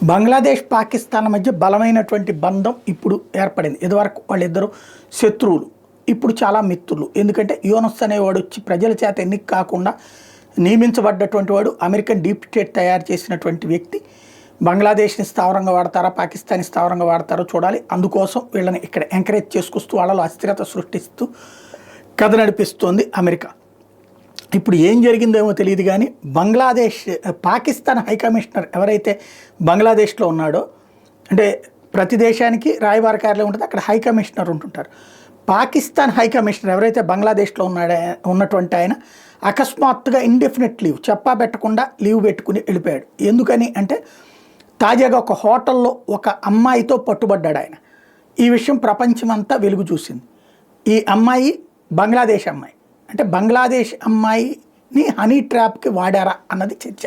బంగ్లాదేశ్ పాకిస్తాన్ మధ్య బలమైనటువంటి బంధం ఇప్పుడు ఏర్పడింది. ఇదివరకు వాళ్ళిద్దరూ శత్రువులు, ఇప్పుడు చాలా మిత్రులు. ఎందుకంటే యూనస్ అనేవాడు వచ్చి ప్రజల చేత ఎన్నిక కాకుండా నియమించబడ్డటువంటి వాడు, అమెరికన్ డీప్ స్టేట్ తయారు చేసినటువంటి వ్యక్తి. బంగ్లాదేశ్ని స్థావరంగా వాడతారా, పాకిస్తాన్ని స్థావరంగా వాడతారో చూడాలి. అందుకోసం వీళ్ళని ఇక్కడ ఎంకరేజ్ చేసుకొస్తూ వాళ్ళలో అస్థిరత సృష్టిస్తూ కథ నడిపిస్తోంది అమెరికా. ఇప్పుడు ఏం జరిగిందేమో తెలియదు కానీ పాకిస్తాన్ హైకమిషనర్ ఎవరైతే బంగ్లాదేశ్లో ఉన్నాడో, అంటే ప్రతి దేశానికి రాయబార కార్యాలయం ఉంటుంది, అక్కడ హైకమిషనర్ ఉంటుంటారు. పాకిస్తాన్ హైకమిషనర్ ఎవరైతే బంగ్లాదేశ్లో ఉన్నటువంటి ఆయన అకస్మాత్తుగా ఇండెఫినెట్ లీవ్ చెప్పబెట్టకుండా లీవ్ పెట్టుకుని వెళ్ళిపోయాడు. ఎందుకని అంటే తాజాగా ఒక హోటల్లో ఒక అమ్మాయితో పట్టుబడ్డాడు ఆయన. ఈ విషయం ప్రపంచమంతా వెలుగు చూసింది. ఈ అమ్మాయి బంగ్లాదేశ్ అమ్మాయి. అంటే బంగ్లాదేశ్ అమ్మాయిని హనీ ట్రాప్కి వాడారా అన్నది చర్చ.